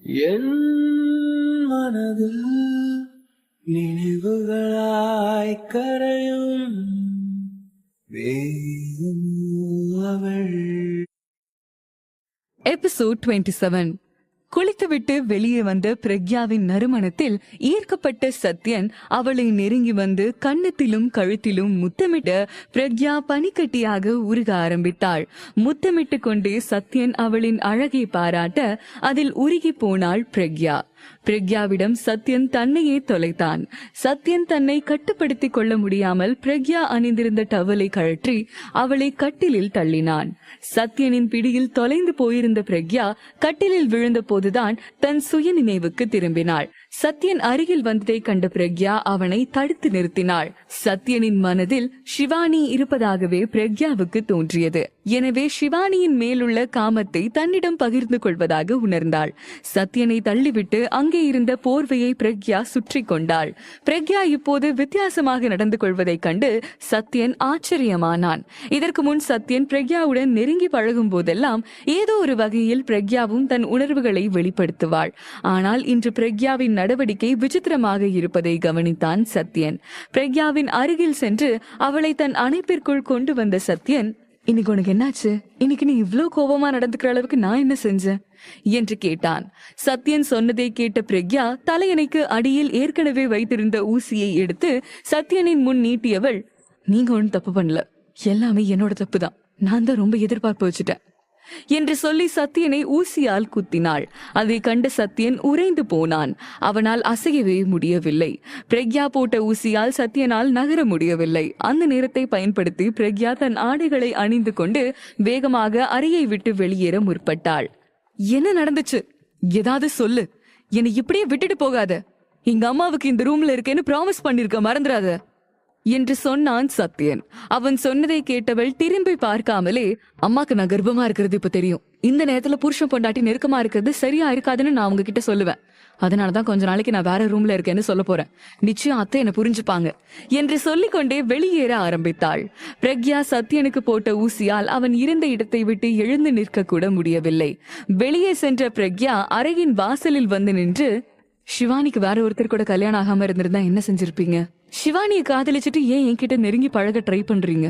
என் மனதில் நினைவுகளாய் கரையும் வேகம் அவள். எபிசோட் 27. குளித்துவிட்டு வெளியே வந்த பிரக்யாவின் நறுமணத்தில் ஈர்க்கப்பட்ட சத்யன் அவளை நெருங்கி வந்து கன்னத்திலும் கழுத்திலும் முத்தமிட்ட பிரக்யா பனிக்கட்டியாக உருக ஆரம்பித்தாள். முத்தமிட்டு கொண்டே சத்யன் அவளின் அழகை பாராட்ட அதில் உருகி போனாள் பிரக்யா. பிரக்யாவிடம் சத்யன் தன்னையே தொலைத்தான். சத்யன் தன்னை கட்டுப்படுத்திக் கொள்ள முடியாமல் பிரக்யா அணிந்திருந்த டவலை கழற்றி அவளை கட்டிலில் தள்ளினான். சத்யனின் பிடியில் தொலைந்து போயிருந்த பிரக்யா கட்டிலில் விழுந்த போதுதான் தன் சுய நினைவுக்கு திரும்பினாள். சத்யன் அருகில் வந்ததை கண்ட பிரக்யா அவனை தடுத்து நிறுத்தினாள். சத்யனின் மனதில் சிவானி இருப்பதாகவே பிரக்யாவுக்கு தோன்றியது. எனவே சிவானியின் மேலுள்ள காமத்தை தன்னிடம் பகிர்ந்து கொள்வதாக உணர்ந்தாள். சத்யனை தள்ளிவிட்டு அங்கே இருந்த போர்வையை பிரக்யா சுற்றி கொண்டாள். பிரக்யா இப்போது வித்தியாசமாக நடந்து கொள்வதைக் கண்டு சத்யன் ஆச்சரியமானான். இதற்கு முன் சத்யன் பிரக்யாவுடன் நெருங்கி பழகும் போதெல்லாம் ஏதோ ஒரு வகையில் பிரக்யாவும் தன் உணர்வுகளை வெளிப்படுத்துவாள். ஆனால் இன்று பிரக்யாவின் நடவடிக்கை விசித்திரமாக இருப்பதை கவனித்தான் சத்யன். பிரக்யாவின் அருகில் சென்று அவளை தன் அணைப்பிற்குள் கொண்டு வந்த சத்யன், இன்னைக்கு உனக்கு என்னாச்சு? இன்னைக்கு நீ இவ்ளோ கோபமா நடந்துக்கிற அளவுக்கு நான் என்ன செஞ்சேன் என்று கேட்டான். சத்யன் சொன்னதை கேட்ட பிரக்யா தலையணைக்கு அடியில் ஏற்கனவே வைத்திருந்த ஊசியை எடுத்து சத்யனின் முன் நீட்டியவள், நீங்க ஒன்னும் தப்பு பண்ணல, எல்லாமே என்னோட தப்பு தான், நான் தான் ரொம்ப எதிர்பார்ப்பு வச்சுட்டேன் என்று சொல்லி சத்யனை ஊசியால் குத்தினாள். அதை கண்ட சத்யன் உறைந்து போனான். அவனால் அசையவே முடியவில்லை. பிரக்யா போட்ட ஊசியால் சத்யனால் நகர முடியவில்லை. அந்த நேரத்தை பயன்படுத்தி பிரக்யா தன் ஆடைகளை அணிந்து கொண்டு வேகமாக அறையை விட்டு வெளியேற முற்பட்டாள். என்ன நடந்துச்சு? ஏதாவது சொல்லு, என்னை இப்படியே விட்டுட்டு போகாத. எங்க அம்மாவுக்கு இந்த ரூம்ல இருக்கேன்னு ப்ராமிஸ் பண்ணிருக்க, மறந்துடாத என்று சொன்னான் சத்யன். அவன் சொன்னதை கேட்டவள் திரும்பி பார்க்காமலே, அம்மாக்கு நான் கர்ப்பமா இருக்கிறது இப்ப தெரியும், இந்த நேரத்துல புருஷன் பொண்டாட்டி நெருக்கமா இருக்கிறது சரியா இருக்காதுன்னு நான் அவங்க கிட்ட சொல்லுவேன். அதனாலதான் கொஞ்ச நாளைக்கு நான் வேற ரூம்ல இருக்கேன்னு சொல்ல போறேன். நிச்சயம் அத்தை என்ன புரிஞ்சுப்பாங்க என்று சொல்லிக்கொண்டே வெளியேற ஆரம்பித்தாள். பிரக்யா சத்யனுக்கு போட்ட ஊசியால் அவன் இருந்த இடத்தை விட்டு எழுந்து நிற்க கூட முடியவில்லை. வெளியே சென்ற பிரக்யா அறையின் வாசலில் வந்து நின்று, சிவானிக்கு வேற ஒருத்தர் கூட கல்யாணம் ஆகாம இருந்திருந்தா என்ன செஞ்சிருப்பீங்க? சிவானியை காதலிச்சுட்டு ஏன் என்கிட்ட நெருங்கி பழக ட்ரை பண்றீங்க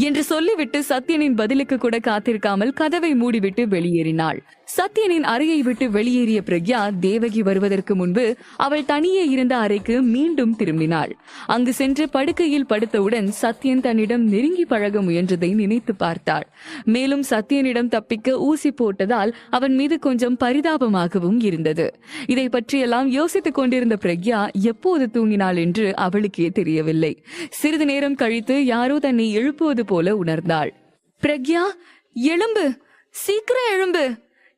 என்று சொல்லிவிட்டு சத்யனின் பதிலுக்கு கூட காத்திருக்காமல் கதவை மூடிவிட்டு வெளியேறினாள். சத்யனின் அறையை விட்டு வெளியேறிய பிரக்யா தேவகி வருவதற்கு முன்பு அவள் தனியே இருந்த அறைக்கு மீண்டும் திரும்பினாள். அங்கு சென்று படுக்கையில் படுத்தவுடன் சத்யன் தன்னிடம் நெருங்கி பழக முயன்றதை நினைத்து பார்த்தாள். மேலும் சத்யனிடம் தப்பிக்க ஊசி போட்டதால் அவன் மீது கொஞ்சம் பரிதாபமாகவும் இருந்தது. இதை பற்றியெல்லாம் யோசித்துக் கொண்டிருந்த பிரக்யா எப்போது தூங்கினாள் என்று அவளுக்கே தெரியவில்லை. சிறிது நேரம் கழித்து யாரோ தன்னை எழுப்புவது போல உணர்ந்தாள். பிரக்யா, எழும்பு, சீக்கிரம் எழும்பு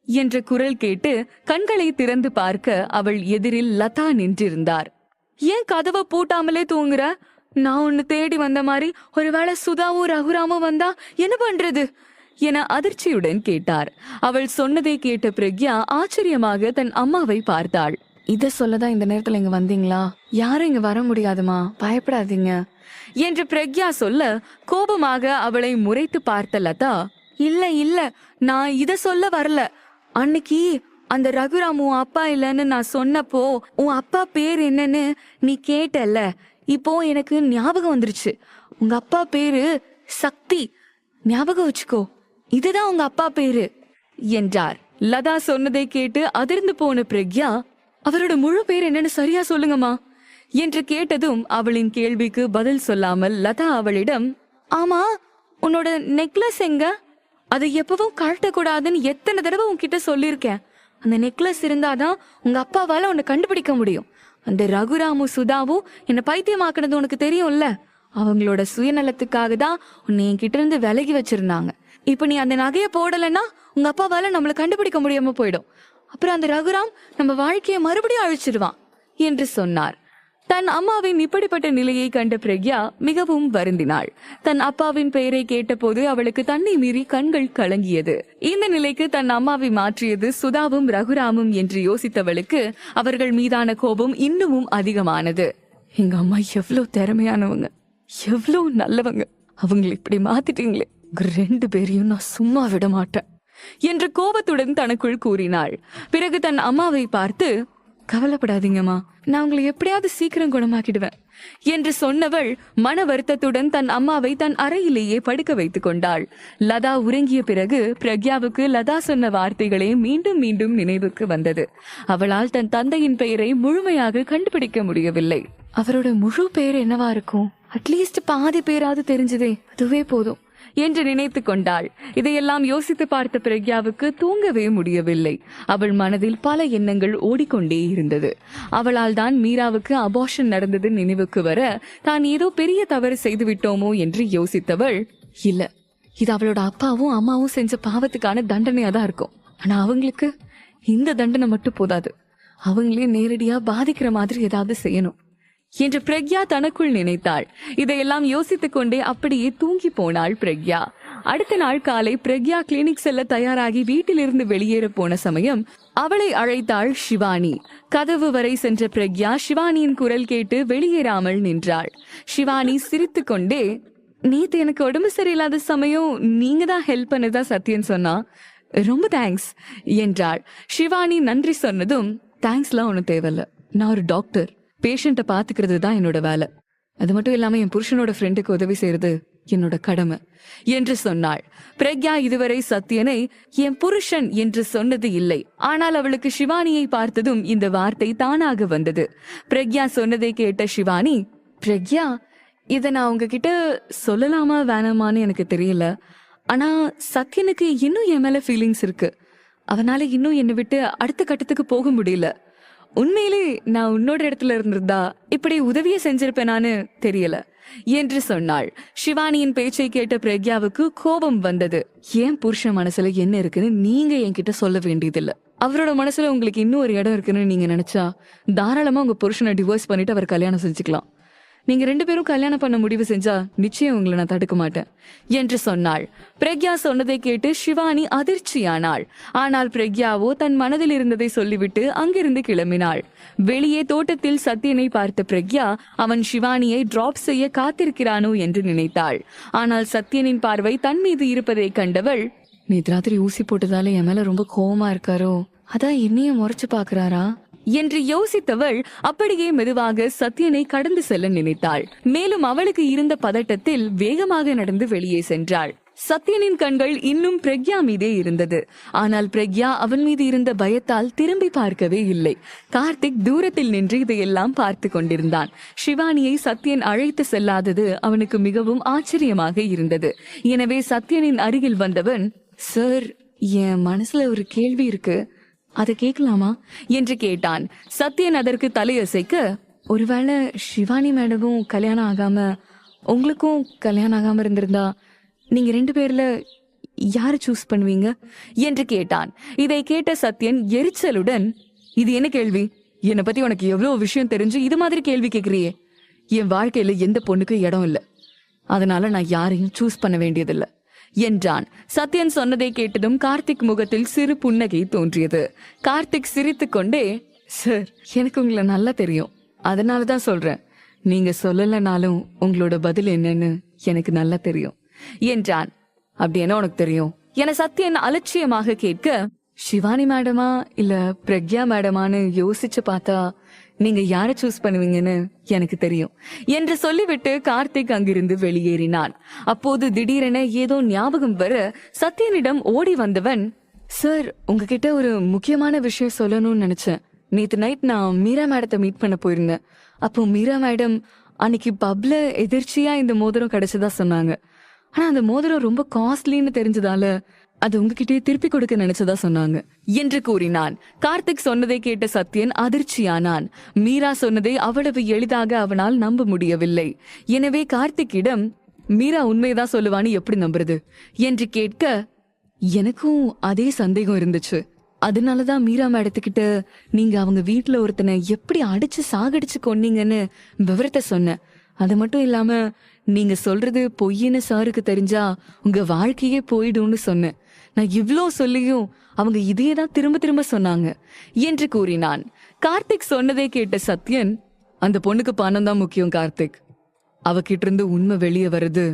என்ற குரல் கேட்டு கண்களை திறந்து பார்க்க அவள் எதிரில் லதா நின்றிருந்தார். ஏன் கதவை பூட்டாமலே தூங்குற? நான் உன்னை தேடி வந்த மாதிரி ஒருவேளை சுதாவும் ரகுராமும் வந்தா என்ன பண்றது என அதிர்ச்சியுடன் கேட்டார். அவள் சொன்னதை கேட்ட பிரக்யா ஆச்சரியமாக தன் அம்மாவை பார்த்தாள். இத சொல்லதான் இந்த நேரத்துல இங்க வந்தீங்களா? யாரும் இங்க வர முடியாதுமா, பயப்படாதீங்க என்று பிரக்யா சொல்ல கோபமாக அவளை முறைத்து பார்த்த லதா, இல்ல நான் இத சொல்ல வரல. அன்னைக்கு அந்த ரகுராம் உன் அப்பா இல்லன்னு நான் சொன்னப்போ உன் அப்பா பேர் என்னன்னு நீ கேட்டல்ல, இப்போ எனக்கு ஞாபகம் வந்துருச்சு. உங்க அப்பா பேரு சக்தி, ஞாபகம் வச்சுக்கோ, இதுதான் உங்க அப்பா பேரு என்றார். லதா சொன்னதை கேட்டு அதிர்ந்து போன பிரக்யா, அவரோட முழு பேர் என்னன்னு சரியா சொல்லுங்கம்மா என்று கேட்டதும் அவளின் கேள்விக்கு பதில் சொல்லாமல் லதா அவளிடம், ஆமா உன்னோட நெக்லஸ் எங்க? அதை எப்பவும் கழட்டக்கூடாதுன்னு எத்தனை தடவை உன்கிட்ட சொல்லியிருக்கேன். அந்த நெக்லஸ் இருந்தாதான் உங்க அப்பாவால உன்னை கண்டுபிடிக்க முடியும். அந்த ரகுராமும் சுதாவும் என்ன பைத்தியமாக்குனது உனக்கு தெரியும்ல. அவங்களோட சுயநலத்துக்காக தான் உன்னை என்கிட்ட இருந்து விலகி வச்சிருந்தாங்க. இப்ப நீ அந்த நகையை போடலைன்னா உங்க அப்பாவால நம்மளை கண்டுபிடிக்க முடியாம போயிடும். அப்புறம் அந்த ரகுராம் நம்ம வாழ்க்கையை மறுபடியும் அழிச்சிடுவான் என்று சொன்னார். தன் அம்மாவின் இப்படிப்பட்ட நிலையை கண்ட பிரக்யா மிகவும் வருந்தினாள். தன் அப்பாவின் பெயரை கேட்டபோது அவளுக்கு தன்னை மீறி கண்கள் கலங்கியது. இந்த நிலைக்கு தன் அம்மாவை மாற்றியது சுதாவும் ரகுராமும் என்று யோசித்தவளுக்கு அவர்கள் மீதான கோபம் இன்னமும் அதிகமானது. எங்க அம்மா எவ்வளவு திறமையானவங்க, எவ்வளவு நல்லவங்க, அவங்களை இப்படி மாத்திட்டீங்களே, ரெண்டு பேரையும் நான் சும்மா விட மாட்டேன் என்று கோபத்துடன் தனக்குள் கூறினாள். பிறகு தன் அம்மாவை பார்த்து, கவலைப்படாதீங்கம்மா, நான் உங்களை எப்படியாவது சீக்கிரம் குணமாக்கிடுவேன் என்று சொன்னவள் மன வருத்தத்துடன் தன் அம்மாவை தன் அறையிலேயே படுக்க வைத்துக் கொண்டாள். லதா உறங்கிய பிறகு பிரக்யாவுக்கு லதா சொன்ன வார்த்தைகளே மீண்டும் மீண்டும் நினைவுக்கு வந்தது. அவளால் தன் தந்தையின் பெயரை முழுமையாக கண்டுபிடிக்க முடியவில்லை. அவரோட முழு பெயர் என்னவா இருக்கும்? அட்லீஸ்ட் பாதி பேராவது தெரிஞ்சதே, அதுவே போதும் என்று நினைத்து கொண்டாள். இதையெல்லாம் யோசித்து பார்த்த பிரக்யாவுக்கு தூங்கவே முடியவில்லை. அவள் மனதில் பல எண்ணங்கள் ஓடிக்கொண்டே இருந்தது. அவளால் தான் மீராவுக்கு அபார்ஷன் நடந்தது நினைவுக்கு வர தான் ஏதோ பெரிய தவறு செய்து விட்டோமோ என்று யோசித்தவள், இல்ல, இது அவளோட அப்பாவும் அம்மாவும் செஞ்ச பாவத்துக்கான தண்டனையா தான் இருக்கும். ஆனா அவங்களுக்கு இந்த தண்டனை மட்டும் போதாது, அவங்களே நேரடியா பாதிக்கிற மாதிரி ஏதாவது செய்யணும் என்று பிரக்யா தனக்குள் நினைத்தாள். இதையெல்லாம் யோசித்துக் கொண்டே அப்படியே தூங்கி போனாள் பிரக்யா. அடுத்த நாள் காலை பிரக்யா கிளினிக் செல்ல தயாராகி வீட்டிலிருந்து வெளியேற போன சமயம் அவளை அழைத்தாள் சிவானி. கதவு வரை சென்ற பிரக்யா சிவானியின் குரல் கேட்டு வெளியேறாமல் நின்றாள். சிவானி சிரித்து கொண்டே, நேத்து எனக்கு உடம்பு சரியில்லாத சமயம் நீங்க தான் ஹெல்ப் பண்ணதா சத்யன் சொன்னா, ரொம்ப தேங்க்ஸ் என்றாள். சிவானி நன்றி சொன்னதும், தேங்க்ஸ்லாம் ஒன்னும் தேவையில்ல, நான் ஒரு டாக்டர், பேஷண்ட்டை பாத்துக்கிறது தான் என்னோட வேலை. அது மட்டும் இல்லாம என் புருஷனோட ஃப்ரெண்டுக்கு உதவி செய்யறது என்னோட கடமை என்று சொன்னாள். பிரக்யா இதுவரை சத்யனை என் புருஷன் என்று சொன்னது இல்லை. ஆனால் அவளுக்கு சிவானியை பார்த்ததும் இந்த வார்த்தை தானாக வந்தது. பிரக்யா சொன்னதை கேட்ட சிவானி, பிரக்யா, இத நான் உங்ககிட்ட சொல்லலாமா வேணாமான்னு எனக்கு தெரியல. ஆனா சத்யனுக்கு இன்னும் என் மேல ஃபீலிங்ஸ் இருக்கு. அவனால இன்னும் என்னை விட்டு அடுத்த கட்டத்துக்கு போக முடியல. உண்மையிலே நான் உன்னோட இடத்துல இருந்திருந்தா இப்படி உதவிய செஞ்சிருப்பேனான்னு தெரியல என்று சொன்னாள். சிவானியின் பேச்சை கேட்ட பிரக்யாவுக்கு கோபம் வந்தது. ஏன் புருஷன் மனசுல என்ன இருக்குன்னு நீங்க என்கிட்ட சொல்ல வேண்டியதில்லை. அவரோட மனசுல உங்களுக்கு இன்னும் ஒரு இடம் இருக்குன்னு நீங்க நினைச்சா தாராளமா உங்க புருஷனை டிவோர்ஸ் பண்ணிட்டு அவர் கல்யாணம் செஞ்சுக்கலாம். நீங்க 2 பேரும் கல்யாணம் பண்ண முடிவு செஞ்சா நிச்சயம் உங்களை நான் தடுக்க மாட்டேன் என்று சொன்னாள். பிரக்யா சொன்னதை கேட்டு சிவானி அதிர்ச்சியானாள். ஆனால் பிரக்யாவோ தன் மனதில் இருந்ததை சொல்லிவிட்டு அங்கிருந்து கிளம்பினாள். வெளியே தோட்டத்தில் சத்யனை பார்த்த பிரக்யா அவன் சிவானியை டிராப் செய்ய காத்திருக்கிறானோ என்று நினைத்தாள். ஆனால் சத்யனின் பார்வை தன் மீது இருப்பதை கண்டவள், நேத்து ராத்திரி ஊசி போட்டதால என் மேல ரொம்ப கோவமா இருக்காரோ, அதான் என்னைய முறைச்சு பாக்குறாரா என்று யோசித்தவள் அப்படியே மெதுவாக சத்யனை கடந்து செல்ல நினைத்தாள். மேலும் அவளுக்கு இருந்த பதட்டத்தில் வேகமாக நடந்து வெளியே சென்றாள். சத்யனின் கண்கள் இன்னும் பிரக்யா மீதே இருந்தது. ஆனால் பிரக்யா அவன் மீது இருந்த பயத்தால் திரும்பி பார்க்கவே இல்லை. கார்த்திக் தூரத்தில் நின்று இதையெல்லாம் பார்த்து கொண்டிருந்தான். சிவானியை சத்யன் அழைத்து செல்லாதது அவனுக்கு மிகவும் ஆச்சரியமாக இருந்தது. எனவே சத்யனின் அருகில் வந்தவன், சார், என் மனசுல ஒரு கேள்வி இருக்கு, அதை கேட்கலாமா என்று கேட்டான். சத்யன் அதற்கு தலையசைக்க, ஒருவேளை சிவானி மேடமும் கல்யாணம் ஆகாம உங்களுக்கும் கல்யாணம் ஆகாம இருந்திருந்தா நீங்க 2 பேர்ல யாரு சூஸ் பண்ணுவீங்க என்று கேட்டான். இதை கேட்ட சத்யன் எரிச்சலுடன், இது என்ன கேள்வி? என்னை பத்தி உனக்கு எவ்வளவு விஷயம் தெரிஞ்சு இது மாதிரி கேள்வி கேக்குறியே? என் வாழ்க்கையில எந்த பொண்ணுக்கும் இடம் இல்ல, அதனால நான் யாரையும் சூஸ் பண்ண வேண்டியதில்லை என்றான். சத்யன் சொன்னதை கேட்டதும் கார்த்திக் முகத்தில் சிறு புன்னகை தோன்றியது. கார்த்திக் சிரித்து கொண்டே, சார், எனக்கு உங்களை நல்லா தெரியும், அதனாலதான் சொல்றேன். நீங்க சொல்லலனாலும் உங்களோட பதில் என்னன்னு எனக்கு நல்லா தெரியும் என்றான். அப்படி என்ன உனக்கு தெரியும் என சத்யன் அலட்சியமாக கேட்க, சிவானி மேடமா இல்ல பிரக்யா மேடமான்னு யோசிச்சு பார்த்தா நீங்க யாரை சூஸ் பண்ணுவீங்கன்னு எனக்கு தெரியும் என்று சொல்லிவிட்டு கார்த்திக் அங்கிருந்து வெளியேறினான். அப்போது திடீரென ஏதோ ஞாபகம் வர சத்யனிடம் ஓடி வந்தவன், சார், உங்ககிட்ட ஒரு முக்கியமான விஷயம் சொல்லணும்னு நினைச்சேன். நேத்து நைட் நான் மீரா மேடத்தை மீட் பண்ண போயிருந்தேன். அப்போ மீரா மேடம் அன்னைக்கு பப்ல எதிர்ச்சியா இந்த மோதிரம் கிடைச்சதா சொன்னாங்க. ஆனா அந்த மோதிரம் ரொம்ப காஸ்ட்லின்னு தெரிஞ்சதால அது உங்ககிட்டயே திருப்பி கொடுக்க நினைச்சதா சொன்னாங்க என்று கூறினான். கார்த்திக் சொன்னதை கேட்ட சத்யன் அதிர்ச்சியானான். மீரா சொன்னதை அவ்வளவு எளிதாக அவனால் நம்ப முடியவில்லை. எனவே கார்த்திக்கிடம், மீரா உண்மையதான் சொல்லுவான்னு எப்படி நம்புறது என்று கேட்க, எனக்கும் அதே சந்தேகம் இருந்துச்சு. அதனாலதான் மீரா மேடத்துக்கிட்ட நீங்க அவங்க வீட்டுல ஒருத்தனை எப்படி அடிச்சு சாகடிச்சு கொன்னீங்கன்னு விவரத்தை சொன்ன. அது மட்டும் இல்லாம நீங்க சொல்றது பொய்ன்னு சாருக்கு தெரிஞ்சா உங்க வாழ்க்கையே போயிடும்னு சொன்னேன். நான் இவ்ளோ சொல்லியும் அவங்க இதையேதான் திரும்ப திரும்ப சொன்னாங்க என்று கூறினான். கார்த்திக் சொன்னதை கேட்ட சத்யன், அந்த பொண்ணுக்கு பணம் தான் முக்கியம் கார்த்திக். அவகிட்ட இருந்து உண்மை வெளியே வருது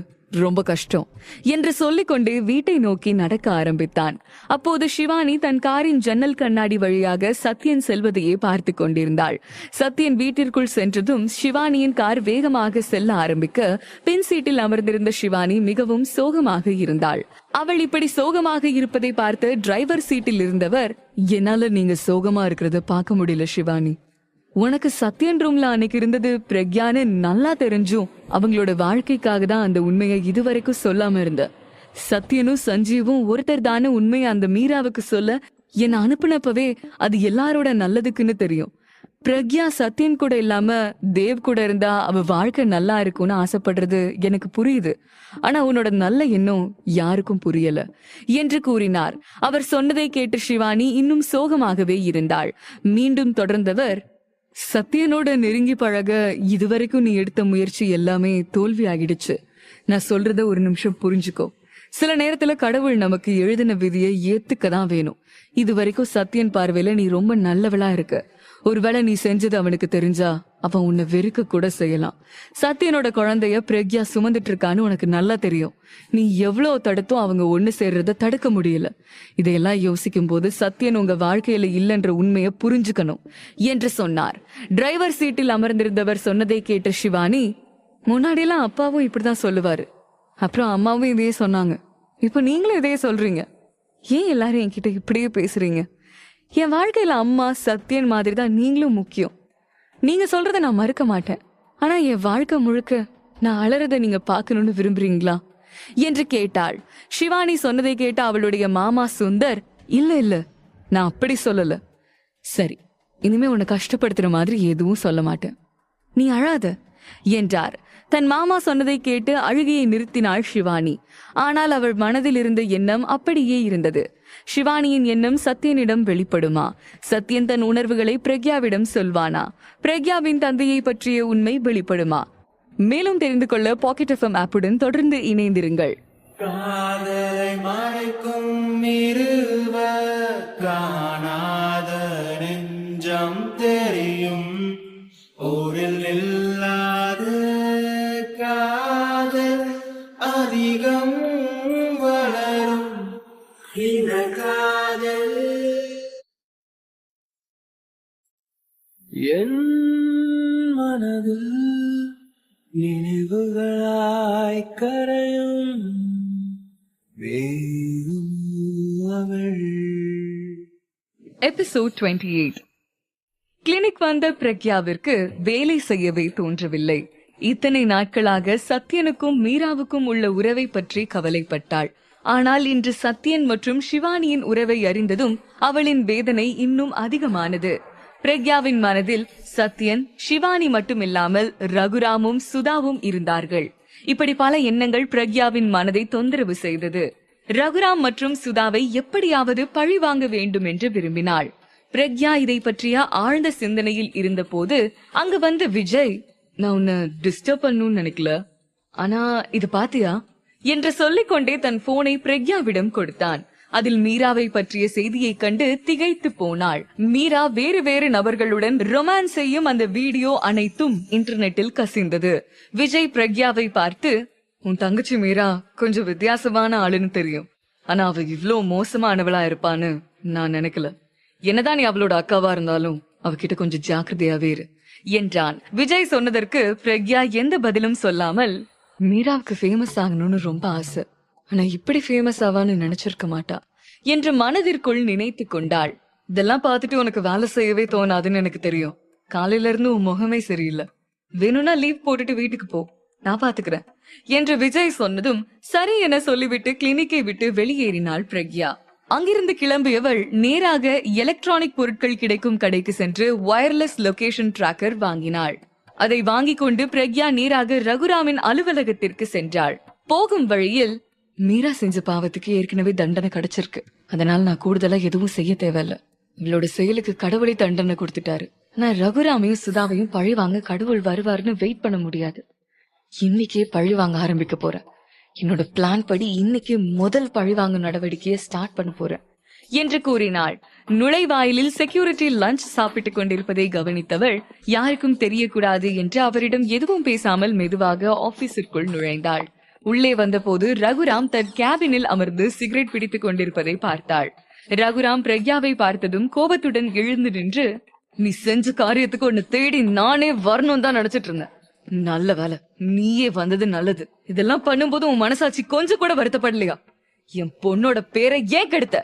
ரொம்ப கஷ்டம் என்று சொல்லிக்கொண்டே வீட்டை நோக்கி நடக்க ஆரம்பித்தான். அப்போது சிவானி தன் காரின் ஜன்னல் கண்ணாடி வழியாக சத்யன் செல்வதையே பார்த்து கொண்டிருந்தாள். சத்யன் வீட்டிற்குள் சென்றதும் சிவானியின் கார் வேகமாக செல்ல ஆரம்பிக்க பின் சீட்டில் அமர்ந்திருந்த சிவானி மிகவும் சோகமாக இருந்தாள். அவள் இப்படி சோகமாக இருப்பதை பார்த்து டிரைவர் சீட்டில் இருந்தவர், என்னால நீங்க சோகமா இருக்கிறத பார்க்க முடியல சிவானி. உனக்கு சத்யன் ரூம்ல அன்னைக்கு இருந்தது பிரக்யான்னு நல்லா தெரிஞ்சும் அவங்களோட வாழ்க்கைக்காக தான் அந்த உண்மையை இதுவரைக்கும் சொல்லாம இருந்த. சத்யனும் சஞ்சீவும் ஒருத்தர் தானே உண்மையை அந்த மீராவுக்கு சொல்ல என்ன அனுப்புனப்பவே அது எல்லாரோட நல்லதுக்குன்னு தெரியும். பிரக்யா சத்யன் கூட இல்லாம தேவ் கூட இருந்தா அவ வாழ்க்கை நல்லா இருக்கும்னு ஆசைப்படுறது எனக்கு புரியுது. ஆனா உன்னோட நல்ல எண்ணம் யாருக்கும் புரியல என்று கூறினார். அவர் சொன்னதை கேட்டு சிவானி இன்னும் சோகமாகவே இருந்தாள். மீண்டும் தொடர்ந்தவர், சத்யனோட நெருங்கி பழக இதுவரைக்கும் நீ எடுத்த முயற்சி எல்லாமே தோல்வி ஆகிடுச்சு. நான் சொல்றத ஒரு நிமிஷம் புரிஞ்சுக்கோ. சில நேரத்துல கடவுள் நமக்கு எழுதின விதியை ஏத்துக்கதான் வேணும். இதுவரைக்கும் சத்யன் பார்வையில நீ ரொம்ப நல்லவளா இருக்க. ஒருவேளை நீ செஞ்சது அவனுக்கு தெரிஞ்சா அவன் உன்னை வெறுக்க கூட செய்யலாம். சத்யனோட குழந்தைய பிரக்யா சுமந்துட்டு இருக்கான்னு உனக்கு நல்லா தெரியும். நீ எவ்வளவு தடுத்தும் அவங்க ஒண்ணு சேர்றத தடுக்க முடியல. இதையெல்லாம் யோசிக்கும் போது சத்யன் உங்க வாழ்க்கையில இல்லைன்ற உண்மையை புரிஞ்சுக்கணும் என்று சொன்னார். டிரைவர் சீட்டில் அமர்ந்திருந்தவர் சொன்னதை கேட்ட சிவானி, முன்னாடியெல்லாம் அப்பாவும் இப்படிதான் சொல்லுவாரு, அப்புறம் அம்மாவும் இதையே சொன்னாங்க, இப்ப நீங்களும் இதையே சொல்றீங்க. ஏன் எல்லாரும் என்கிட்ட இப்படியே பேசுறீங்க? என் வாழ்க்கையில அம்மா சத்யன் மாதிரி தான் நீங்களும் முக்கியம். நீங்க சொல்றத நான் மறுக்க மாட்டேன். ஆனா என் வாழ்க்கை முழுக்க நான் அலறத நீங்க பாக்கணும்னு விரும்புறீங்களா என்று கேட்டாள். சிவானி சொன்னதை கேட்ட அவளுடைய மாமா சுந்தர், இல்ல நான் அப்படி சொல்லல. சரி, இனிமே உன்னை கஷ்டப்படுத்துற மாதிரி எதுவும் சொல்ல மாட்டேன், நீ அழாத என்றார். தன் மாமா சொன்னதை கேட்டு அழுகையை நிறுத்தினாள் சிவானி. ஆனால் அவள் மனதில் இருந்த எண்ணம் அப்படியே இருந்தது. சிவானியின் எண்ணம் சத்யனிடம் வெளிப்படுமா? சத்யன் தன் உணர்வுகளை பிரக்யாவிடம் சொல்வானா? பிரக்யாவின் தந்தையை பற்றிய உண்மை வெளிப்படுமா? மேலும் தெரிந்து கொள்ள பாக்கெட் எஃப்எம் ஆப்புடன் தொடர்ந்து இணைந்திருங்கள். காதலை மறைக்கும் இருவர் காணாத நெஞ்சம் தெரியும். ஊரில் இல்லாத காதல் அதிகம் வளரும் இந்த காதல் என் மனதில் நினைவுகளாய் கரையும் வேகும் அவள். எபிசோட் 28. கிளினிக் வந்த பிரக்யாவிற்கு வேலை செய்யவே தோன்றவில்லை. இத்தனை நாட்களாக சத்யனுக்கும் மீராவுக்கும் உள்ள உறவை பற்றி கவலைப்பட்டாள். ஆனால் இன்று சத்யன் மற்றும் சிவானியின் உறவை அறிந்ததும் அவளின் வேதனை இன்னும் அதிகமானது. பிரக்யாவின் மனதில் சத்யன், சிவானி மட்டுமில்லாமல் ரகுராமும் சுதாவும் இருந்தார்கள். இப்படி பல எண்ணங்கள் பிரக்யாவின் மனதை தொந்தரவு செய்தது. ரகுராம் மற்றும் சுதாவை எப்படியாவது பழி வாங்க வேண்டும் என்று விரும்பினாள். பிரக்யா இதை பற்றிய ஆழ்ந்த சிந்தனையில் இருந்த போது அங்கு வந்து விஜய், நான் உன்னை டிஸ்டர்ப் பண்ணணும்னு நினைக்கல, ஆனா இது பாத்தியா என்று சொல்லிக்கொண்டே தன் போனை பிரக்யாவிடம் கொடுத்தான். அதில் மீராவை பற்றிய செய்தியை கண்டு திகைத்து போனாள். மீரா வேறு வேறு நபர்களுடன் ரொமான்ஸ் செய்யும் அந்த வீடியோ அனைத்தும் இன்டர்நெட்டில் கசிந்தது. விஜய் பிரக்யாவை பார்த்து, உன் தங்கச்சி மீரா கொஞ்சம் வித்தியாசமான ஆளுன்னு தெரியும், ஆனா அவ இவ்ளோ மோசமானவளா இருப்பான்னு நான் நினைக்கல. என்னதான் நீ அவளோட அக்காவா இருந்தாலும் அவகிட்ட கொஞ்சம் ஜாக்கிரதையாவே இரு என்றான். விஜய் சொன்னதற்கு பிரக்யா எந்த பதிலும் சொல்லாமல், மீராவுக்கு ஃபேமஸ் ஆகணும்னு ரொம்ப ஆசை, ஆனா இப்படி ஃபேமஸ் ஆவான்னு நினைச்சிருக்க மாட்டா என்று மனதிற்குள் நினைத்து கொண்டாள். இதெல்லாம் பார்த்துட்டு உனக்கு வேலை செய்யவே தோணாதுன்னு எனக்கு தெரியும். காலையில இருந்து உன் முகமே சரியில்லை, வேணும்னா லீவ் போட்டுட்டு வீட்டுக்கு போ, நான் பாத்துக்கிறேன் என்று விஜய் சொன்னதும் சரி என சொல்லிவிட்டு கிளினிக்கை விட்டு வெளியேறினாள் பிரக்யா. அங்கிருந்து கிளம்பியவள் நேராக எலக்ட்ரானிக் பொருட்கள் கிடைக்கும் கடைக்கு சென்று வயர்லெஸ் லொகேஷன் டிராக்கர் வாங்கினாள். அதை வாங்கிக் கொண்டு பிரக்யா நேராக ரகுராமின் அலுவலகத்திற்கு சென்றாள். போகும் வழியில், மீரா செஞ்ச பாவத்துக்கு ஏற்கனவே தண்டனை கிடைச்சிருக்கு, அதனால நான் கூடுதலா எதுவும் செய்ய தேவையில்ல. இவளோட செயலுக்கு கடவுளை தண்டனை கொடுத்துட்டாரு. நான் ரகுராமையும் சுதாவையும் பழி வாங்க கடவுள் வருவாருன்னு வெயிட் பண்ண முடியாது. இன்னைக்கே பழி வாங்க ஆரம்பிக்க போறேன். என்னோட பிளான் படி இன்னைக்கு முதல் பழிவாங்க நடவடிக்கையை ஸ்டார்ட் பண்ண போறேன் என்று கூறினாள். நுழைவாயிலில் செக்யூரிட்டி லஞ்ச் சாப்பிட்டுக் கொண்டிருப்பதை கவனித்தவள் யாருக்கும் தெரியக்கூடாது என்று அவரிடம் எதுவும் பேசாமல் மெதுவாக ஆபீஸிற்குள் நுழைந்தாள். உள்ளே வந்தபோது ரகுராம் தன் கேபினில் அமர்ந்து சிகரெட் பிடித்துக் கொண்டிருப்பதை பார்த்தாள். ரகுராம் பிரக்யாவை பார்த்ததும் கோபத்துடன் எழுந்து நின்று, நீ செஞ்ச காரியத்துக்கு ஒன்னு தேடி நானே வரணும் தான் நினைச்சிட்டு இருந்தேன். நல்ல வேலை, நீயே வந்தது நல்லது. இதெல்லாம் பண்ணும்போது உன் மனசாட்சி கொஞ்சம் கூட வருத்தப்படலையா? என் பொண்ணோட பேரை ஏன் கெடுத்த?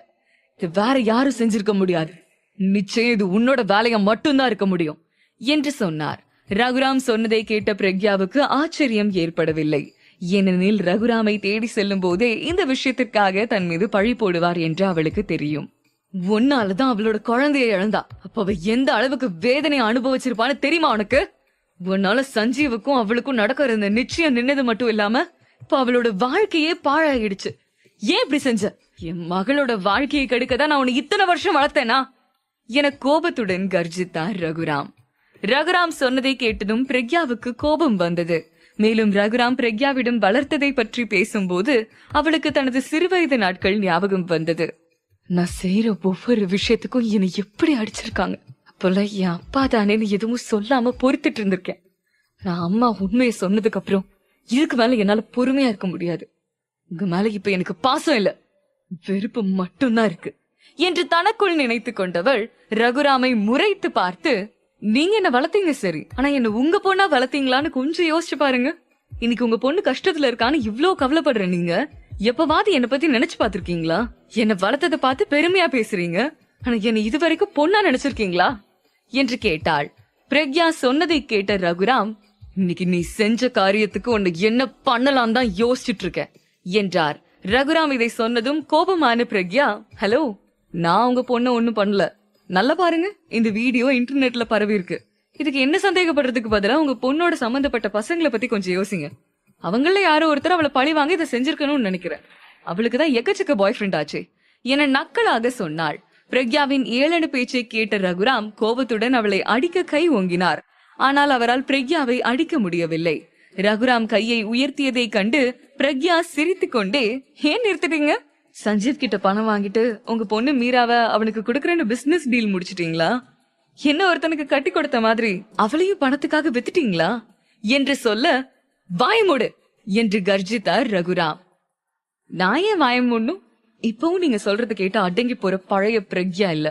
இது வேற யாரும் செஞ்சிருக்க முடியாது. நிச்சயம் இது உன்னோட வேலையா மட்டும்தான் இருக்க முடியும் என்று சொன்னார். ரகுராம் சொன்னதை கேட்ட பிரக்யாவுக்கு ஆச்சரியம் ஏற்படவில்லை. ஏனெனில் ரகுராமை தேடி செல்லும் போதே இந்த விஷயத்திற்காக தன் மீது பழி போடுவார் என்று அவளுக்கு தெரியும். ஒன்னாலதான் அவளோட குழந்தையை இழந்தா. அப்ப அவ எந்த அளவுக்கு வேதனை அனுபவிச்சிருப்பான்னு தெரியுமா உனக்கு? உன்னால சஞ்சீவுக்கும் அவளுக்கும் நடக்கிற இந்த நிச்சயம் நின்னது மட்டும் இல்லாம இப்ப அவளோட வாழ்க்கையே பாழாயிடுச்சு. ஏன் இப்படி செஞ்ச? என் மகளோட வாழ்க்கையை கெடுக்கதான் நான் உன்னை இத்தனை வருஷம் வளர்த்தேனா என கோபத்துடன் கர்ஜித்தார் ரகுராம். ரகுராம் சொன்னதை கேட்டதும் பிரக்யாவுக்கு கோபம் வந்தது. மேலும் ரகுராம் பிரக்யாவிடம் வளர்த்ததை பற்றி பேசும்போது அவளுக்கு தனது சிறுவயது நாட்கள் ஞாபகம் வந்தது. நான் செய்யற ஒவ்வொரு விஷயத்துக்கும் என்னை எப்படி அடிச்சிருக்காங்க. அப்பெல்லாம் என் அப்பா தானேன்னு எதுவும் சொல்லாம பொறுத்துட்டு இருந்திருக்கேன். நான் அம்மா உண்மையை சொன்னதுக்கு அப்புறம் இதுக்கு மேல என்னால பொறுமையா இருக்க முடியாது. உங்க மேல இப்ப எனக்கு பாசம் இல்ல, வெறுப்பு மட்டும்தான் இருக்கு என்று தனக்குள் நினைத்து கொண்டவள் ரகுராமை முறைத்து பார்த்து, நீங்க என்ன வளர்த்தீங்க சரி, ஆனா என்ன உங்க பொண்ணா வளர்த்தீங்களான்னு கொஞ்சம் யோசிச்சு பாருங்க. இன்னைக்கு உங்க பொண்ணு கஷ்டத்துல இருக்கான்னு இவ்ளோ கவலைப்படுற நீங்க எப்பவாது என்ன பத்தி நினைச்சு பாத்திருக்கீங்களா? என்ன வளர்த்ததை பார்த்து பெருமையா பேசுறீங்க, ஆனா என்ன இதுவரைக்கும் பொண்ணா நினைச்சிருக்கீங்களா என்று கேட்டாள். பிரக்யா சொன்னதை கேட்ட ரகுராம், இன்னைக்கு நீ செஞ்ச காரியத்துக்கு உன்னை என்ன பண்ணலாம் தான் யோசிச்சுட்டு இருக்க என்றார். ரகுராம் இதை சொன்னதும் கோபமான பிரக்யா, ஹலோ, நான் உங்க பொண்ண ஒண்ணும் பண்ணல. நல்லா பாருங்க, இந்த வீடியோ இன்டர்நெட்ல பரவி இருக்கு. இதுக்கு என்ன சந்தேகப்படுறதுக்கு பதிலா உங்க பொண்ணோட சம்பந்தப்பட்ட பசங்களை பத்தி கொஞ்சம் யோசிங்க. அவங்கள யாரோ ஒருத்தர் அவளை பழி வாங்க இதை செஞ்சிருக்கணும்னு நினைக்கிறேன். அவளுக்குதான் எக்கச்சக்க பாய் ஃப்ரெண்ட் ஆச்சு என நக்கலாக சொன்னாள். பிரக்யாவின் ஏளன பேச்சை கேட்ட ரகுராம் கோபத்துடன் அவளை அடிக்க கை ஓங்கினார். ஆனால் அவரால் பிரக்யாவை அடிக்க முடியவில்லை. ரகுராம் கையை உயர்த்தியதை கண்டு பிரக்யா சிரித்து கொண்டே, ஏன் நிறுத்திட்டீங்க? சஞ்சீவ் கிட்ட பணம் வாங்கிட்டு உங்க பொண்ணு மீராவை அவனுக்கு கொடுக்கறேன்னு பிசினஸ் டீல் முடிச்சிட்டீங்களா? என்ன ஒருத்தனுக்கு கட்டி கொடுத்த மாதிரி அவளையும் பணத்துக்காக வித்துட்டீங்களா என்று சொல்ல, வாயமூடு என்று கர்ஜித்தார் ரகுராம். நான் ஏன் வாயமூடணும்? இப்பவும் நீங்க சொல்றது கேட்டா அடங்கி போற பழைய பிரக்யா இல்ல.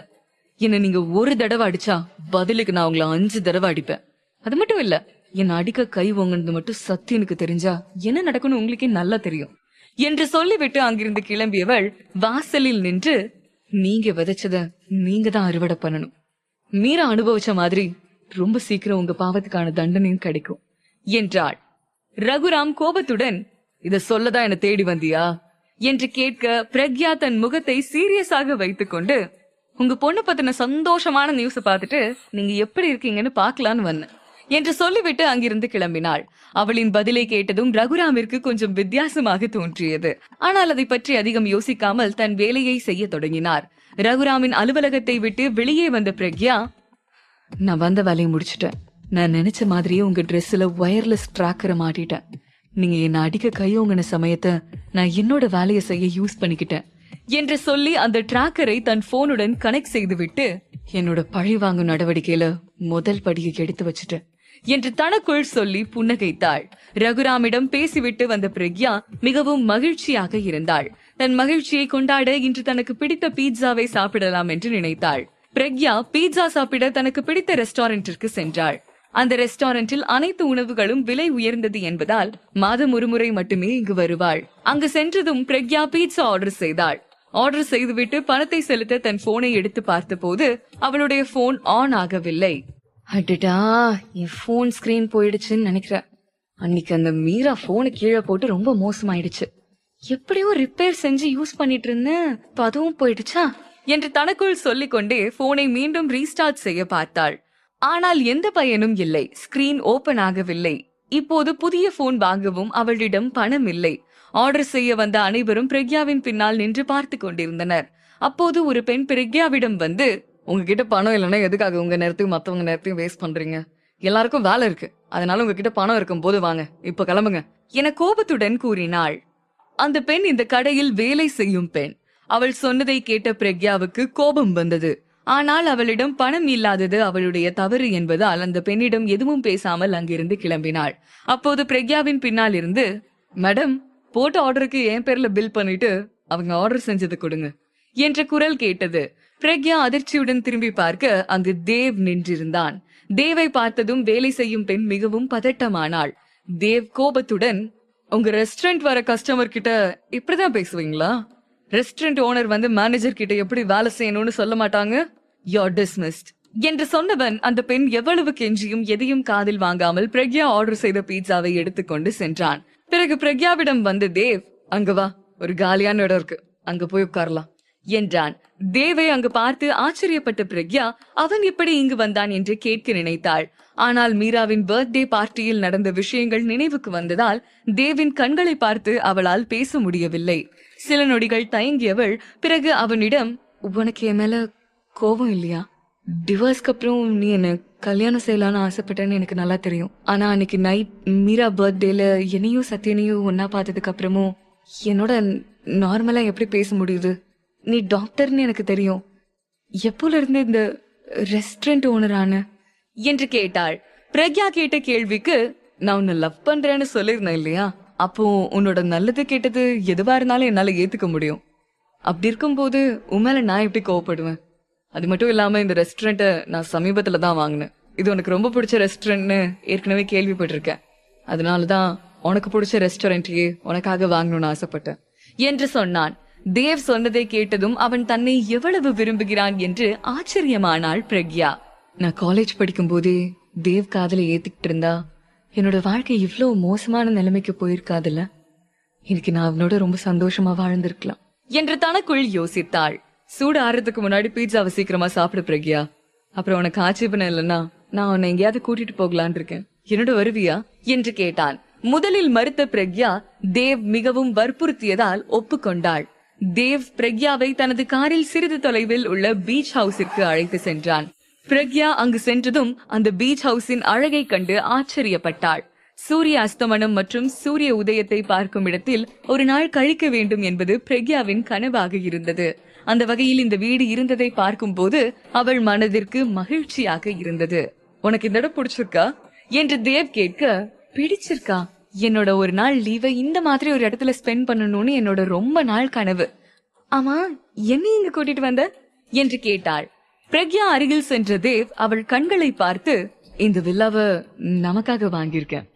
என்ன நீங்க ஒரு தடவை அடிச்சா பதிலுக்கு நான் உங்களை 5 தடவை அடிப்பேன். அது மட்டும் இல்ல, என்ன அடிக்க கை ஓங்கினது மட்டும் சத்தியனுக்கு தெரிஞ்சா என்ன நடக்கும்னு உங்களுக்கே நல்லா தெரியும் என்று சொல்லிவிட்டு அங்கிருந்து கிளம்பியவள் வாசலில் நின்று, நீங்க விதைச்சத நீங்க தான் அறுவடை பண்ணணும். மீரா அனுபவிச்ச மாதிரி ரொம்ப சீக்கிரம் உங்க பாவத்துக்கான தண்டனையும் கிடைக்கும் என்றாள். ரகுராம் கோபத்துடன், இத சொல்லதான் என்ன தேடி வந்தியா என்று கேட்க பிரக்யா தன் முகத்தை சீரியஸாக வைத்துக் கொண்டு, உங்க பொண்ணு பத்தின சந்தோஷமான நியூஸ் பார்த்துட்டு நீங்க எப்படி இருக்கீங்கன்னு பாக்கலான்னு வந்தேன் என்று சொல்லிவிட்டு அங்கிருந்து கிளம்பினாள். அவளின் பதிலை கேட்டதும் ரகுராமிற்கு கொஞ்சம் வித்தியாசமாக தோன்றியது. ஆனால் அதை பற்றி அதிகம் யோசிக்காமல் தன் வேலையை செய்ய தொடங்கினார். ரகுராமின் அலுவலகத்தை விட்டு வெளியே வந்த பிரக்யா, நான் வந்த வேலையை முடிச்சிட்டேன். நான் நினைச்ச மாதிரியே உங்க ட்ரெஸ்ல வயர்லெஸ் டிராக்கரை மாட்டிட்டேன். நீங்க என்ன அடிக்க கையோங்கின சமயத்தை நான் என்னோட வேலையை செய்ய யூஸ் பண்ணிக்கிட்டேன் என்று சொல்லி அந்த டிராக்கரை தன் போனுடன் கனெக்ட் செய்துவிட்டு, என்னோட பழி வாங்கும் நடவடிக்கையில முதல் படியை எடுத்து வச்சுட்டேன் என்று தனக்குள் சொல்லி புன்னகைத்தாள். ரகுராமிடம் பேசிவிட்டு வந்த பிரக்யா மிகவும் மகிழ்ச்சியாக இருந்தாள். தன் மகிழ்ச்சியை கொண்டாட இன்று தனக்கு பிடித்த பீட்சாவை சாப்பிடலாம் என்று நினைத்தாள். பிரக்யா பீட்சா சாப்பிட தனக்கு பிடித்த ரெஸ்டாரண்டிற்கு சென்றாள். அந்த ரெஸ்டாரண்டில் அனைத்து உணவுகளும் விலை உயர்ந்தது என்பதால் மாதம் ஒருமுறை மட்டுமே இங்கு வருவாள். அங்கு சென்றதும் பிரக்யா பீட்சா ஆர்டர் செய்தாள். ஆர்டர் செய்துவிட்டு பணத்தை செலுத்த தன் போனை எடுத்து பார்த்த போது அவளுடைய போன் ஆன் ஆகவில்லை. அடடா, என் போன் ஸ்கிரீன் போயிடுச்சுன்னு நினைக்கிறேன். அன்னைக்கு அந்த மீரா போனை கீழே போட்டு ரொம்ப மோசமாயிடுச்சு. எப்படியோ ரிப்பேர் செஞ்சு யூஸ் பண்ணிட்டு இருந்தேன், அதுவும் போயிடுச்சா என்று தனக்குள் சொல்லிக் கொண்டே போனை மீண்டும் ரீஸ்டார்ட் செய்ய பார்த்தாள். ஆனால் எந்த பயனும் இல்லை. ஸ்கிரீன் ஓபன் ஆகவில்லை. இப்போது புதிய போன் வாங்கவும் அவளிடம் பணம் இல்லை. ஆர்டர் செய்ய வந்த அனைவரும் பிரக்யாவின் பின்னால் நின்று பார்த்து கொண்டிருந்தனர். அப்போது ஒரு பெண் பிரக்யாவிடம் வந்து, உங்ககிட்ட பணம் இல்லைன்னா எதுக்காக உங்க நேரத்தையும் மத்தவங்க நேரத்தையும் வேஸ்ட் பண்றீங்க? எல்லாருக்கும் வேலை இருக்கு, அதனால உங்ககிட்ட பணம் இருக்கும் போது வாங்க, இப்ப கிளம்புங்க என கோபத்துடன் கூறினாள். அந்த பெண் இந்த கடையில் வேலை செய்யும் பெண். அவள் சொன்னதை கேட்ட பிரக்யாவுக்கு கோபம் வந்தது. ஆனால் அவளிடம் பணம் இல்லாதது அவளுடைய தவறு என்பதால் அந்த பெண்ணிடம் எதுவும் பேசாமல் அங்கிருந்து கிளம்பினாள். அப்போது பிரக்யாவின் பின்னால் இருந்து, மேடம், போட்ட ஆர்டருக்கு என் பேர்ல பில் பண்ணிட்டு அவங்க ஆர்டர் செஞ்சது கொடுங்க என்ற குரல் கேட்டது. பிரக்யா அதிர்ச்சியுடன் திரும்பி பார்க்க அங்கு தேவ் நின்றிருந்தான். தேவை பார்த்ததும் வேலை செய்யும் பெண் மிகவும் பதட்டமானாள். தேவ் கோபத்துடன், உங்க ரெஸ்டாரண்ட் வர கஸ்டமர் கிட்ட இப்படிதான் பேசுவீங்களா? ரெஸ்டாரண்ட் ஓனர் வந்து மேனேஜர் கிட்ட எப்படி வேலை செய்யணும்னு சொல்ல மாட்டாங்க? You're dismissed என்று சொன்னவன் அந்த பெண் எவ்வளவு கெஞ்சியும் எதையும் காதில் வாங்காமல் பிரக்யா ஆர்டர் செய்த பீட்சாவை எடுத்துக்கொண்டு சென்றான். பிறகு பிரக்யாவிடம் வந்து தேவ், அங்க வா, ஒரு காலியான இடம் இருக்கு, அங்க போய் உட்காரலாம் என்றான். தேவை அங்கு பார்த்து ஆச்சரியப்பட்ட பிரக்யா அவன் எப்படி இங்கு வந்தான் என்று கேட்க நினைத்தாள். ஆனால் மீராவின் பர்த்டே பார்ட்டியில் நடந்த விஷயங்கள் நினைவுக்கு வந்ததால் தேவின் கண்களை பார்த்து அவளால் பேச முடியவில்லை. சில நொடிகள் தயங்கியவள் பிறகு அவனிடம், உனக்கு என் மேல கோபம் இல்லையா? டிவோர்ஸ்க்கு அப்புறம் நீ என்ன கல்யாணம் செய்யலான்னு ஆசைப்பட்டேன்னு எனக்கு நல்லா தெரியும். ஆனா அன்னைக்கு நைட் மீரா பர்த்டேல என்னையும் சத்யனையும் ஒன்னா பார்த்ததுக்கு அப்புறமும் என்னோட நார்மலா எப்படி பேச முடியுது? நீ டாக்டர்னு எனக்கு தெரியும். எப்போல இருந்து இந்த ரெஸ்டாரண்ட் ஓனரான என்று கேட்டாள். பிரக்யா கேட்ட கேள்விக்கு, நான் உன்னை லவ் பண்றேன்னு சொல்லிருந்தேன் இல்லையா, அப்போ உன்னோட நல்லது கேட்டது எதுவா இருந்தாலும் என்னால ஏத்துக்க முடியும். அப்படி இருக்கும்போது உண்மையில நான் எப்படி கோவப்படுவேன்? அது மட்டும் இல்லாம இந்த ரெஸ்டாரண்ட்டை நான் சமீபத்துல தான் வாங்கினேன். இது உனக்கு ரொம்ப பிடிச்ச ரெஸ்டாரண்ட்னு ஏற்கனவே கேள்விப்பட்டிருக்கேன். அதனாலதான் உனக்கு பிடிச்ச ரெஸ்டாரண்ட்டையே உனக்காக வாங்கணும்னு ஆசைப்பட்டேன் என்று சொன்னான். தேவ் சொன்னதை கேட்டதும் அவன் தன்னை எவ்வளவு விரும்புகிறான் என்று ஆச்சரியமானாள் பிரக்யா. நான் காலேஜ் படிக்கும் போதே தேவ் காதலை ஏத்துக்கிட்டு இருந்தா என்னோட வாழ்க்கை இவ்வளவு மோசமான நிலைமைக்கு போயிருக்காதுல்ல. இன்னைக்கு நான் அவனோட ரொம்ப சந்தோஷமா வாழ்ந்திருக்கலாம் என்று தனக்குள் யோசித்தாள். சூடு ஆறதுக்கு முன்னாடி பீட்சாவை சீக்கிரமா சாப்பிடு பிரக்யா. அப்புறம் உனக்கு ஆட்சேபனை இல்லைன்னா நான் உன்னை எங்கேயாவது கூட்டிட்டு போகலான் இருக்கேன். என்னோட வருவியா என்று கேட்டான். முதலில் மறுத்த பிரக்யா தேவ் மிகவும் வற்புறுத்தியதால் ஒப்புக்கொண்டாள். தேவ் பிரக்யாவை தனது காரில் சிறிது தொலைவில் உள்ள பீச் ஹவுஸிற்கு அழைத்து சென்றான். பிரக்யா அங்கு சென்றதும் அந்த பீச் ஹவுஸின் அழகை கண்டு ஆச்சரியப்பட்டாள். சூரிய அஸ்தமனம் மற்றும் சூரிய உதயத்தை பார்க்கும் இடத்தில் ஒரு நாள் கழிக்க வேண்டும் என்பது பிரக்யாவின் கனவாக இருந்தது. அந்த வகையில் இந்த வீடு இருந்ததை பார்க்கும் போது அவள் மனதிற்கு மகிழ்ச்சியாக இருந்தது. உனக்கு இந்த இடம் பிடிச்சிருக்கா என்று தேவ் கேட்க, பிடிச்சிருக்கா? என்னோட ஒரு நாள் லீவை இந்த மாதிரி ஒரு இடத்துல ஸ்பெண்ட் பண்ணணும்னு என்னோட ரொம்ப நாள் கனவு. ஆமா, என்ன இங்க கூட்டிட்டு வந்த என்று கேட்டாள். பிரக்யா அருகில் சென்ற தேவ் அவள் கண்களை பார்த்து, இந்த வில்லாவை நமக்காக வாங்கியிருக்கேன்,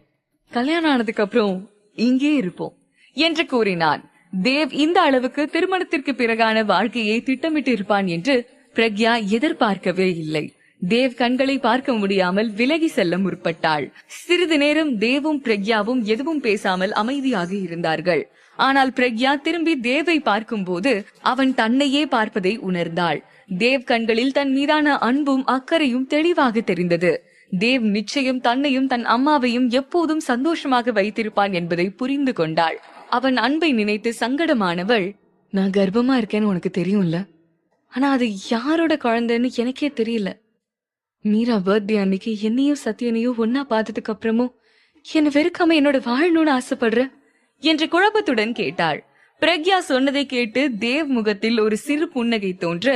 கல்யாணம் ஆனதுக்கு அப்புறம் இங்கே இருப்போம் என்று கூறினான். தேவ் இந்த அளவுக்கு திருமணத்திற்கு பிறகான வாழ்க்கையை திட்டமிட்டு இருப்பான் என்று பிரக்யா எதிர்பார்க்கவே இல்லை. தேவ் கண்களை பார்க்க முடியாமல் விலகி செல்ல முற்பட்டாள். சிறிது நேரம் தேவும் பிரக்யாவும் எதுவும் பேசாமல் அமைதியாக இருந்தார்கள். ஆனால் பிரக்யா திரும்பி தேவை பார்க்கும் போது அவன் தன்னையே பார்ப்பதை உணர்ந்தாள். தேவ் கண்களில் தன் மீதான அன்பும் அக்கறையும் தெளிவாக தெரிந்தது. தேவ் நிச்சயம் தன்னையும் தன் அம்மாவையும் எப்போதும் சந்தோஷமாக வைத்திருப்பான் என்பதை புரிந்து கொண்டாள். அவன் அன்பை நினைத்து சங்கடமானவள், நான் கர்ப்பமா இருக்கேன்னு உனக்கு தெரியும்ல, ஆனா அது யாரோட குழந்தைன்னு எனக்கே தெரியல. மீரா பர்த்டே அன்னைக்கு என்னையும் சத்யனையும் ஒன்னா பார்த்ததுக்கு அப்புறமும் என்ன வெறுக்காம என்னோட வாழணும்னு ஆசைப்படுற என்று குழப்பத்துடன் கேட்டாள். பிரக்யா சொன்னதை கேட்டு தேவ் முகத்தில் ஒரு சிறு புன்னகை தோன்ற,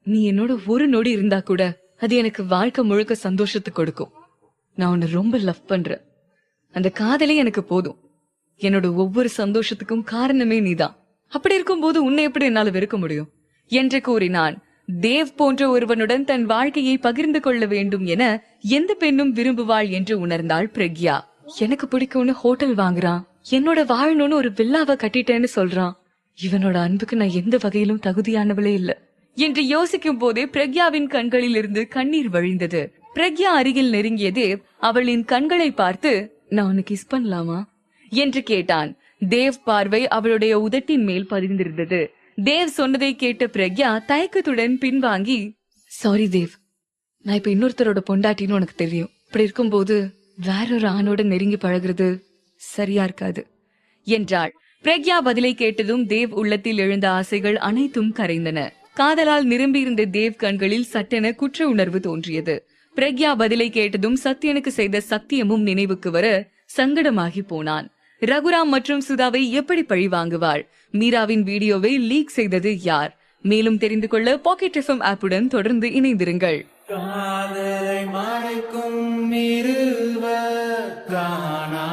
நீ என்னோட ஒரு நொடி இருந்தா கூட அது எனக்கு வாழ்க்கை முழுக்க சந்தோஷத்தை கொடுக்கும். நான் உன்னை ரொம்ப லவ் பண்றேன். அந்த காதலே எனக்கு போதும். என்னோட ஒவ்வொரு சந்தோஷத்துக்கும் காரணமே நீதான். அப்படி இருக்கும் போது உன்னை எப்படி என்னால வெறுக்க முடியும் என்று கூறினான். தேவ் போன்ற ஒருவனுடன் தன் வாழ்க்கையை பகிர்ந்து கொள்ள வேண்டும் என எந்த பெண்ணும் விரும்புவாள் என்று உணர்ந்தாள் பிரக்யா. எனக்கு பிடிக்கும்னு ஹோட்டல் வாங்குறான், என்னோட வாழணும்னு ஒரு வில்லாவை கட்டிட்டேன்னு சொல்றான். இவனோட அன்புக்கு நான் எந்த வகையிலும் தகுதியானவளே இல்ல என்று யோசிக்கும் போதே பிரக்யாவின் கண்களில் இருந்து கண்ணீர் வழிந்தது. பிரக்யா அருகில் நெருங்கிய தேவ் அவளின் கண்களை பார்த்து, நான் உனக்கு கிஸ் பண்ணலாமா என்று கேட்டான். தேவ் பார்வை அவளுடைய உதட்டின் மேல் பதிந்திருந்தது. தேவ் சொன்னதை கேட்ட பிரக்யா தயக்கத்துடன் பின்வாங்கி, சாரி தேவ், நான் இப்ப இன்னொருத்தரோட பொண்டாட்டின்னு உனக்கு தெரியும். இப்படி இருக்கும்போது வேறொரு ஆணோட நெருங்கி பழகுறது சரியா இருக்காது என்றாள். பிரக்யா பதிலை கேட்டதும் தேவ் உள்ளத்தில் எழுந்த ஆசைகள் அனைத்தும் கரைந்தன. காதலால் நிரம்பியிருந்த தேவ் கண்களில் சட்டென குற்ற உணர்வு தோன்றியது. பிரக்யா பதிலை கேட்டதும் சத்யனுக்கு செய்த சத்தியமும் நினைவுக்கு வர சங்கடமாகி போனான். ரகுராம் மற்றும் சுதாவை எப்படி பழி வாங்குவாள்? மீராவின் வீடியோவை லீக் செய்தது யார்? மேலும் தெரிந்து கொள்ள பாக்கெட் எஃப்எம் ஆப்புடன் தொடர்ந்து இணைந்திருங்கள். காதலை மறைக்கும் இருவர் காணா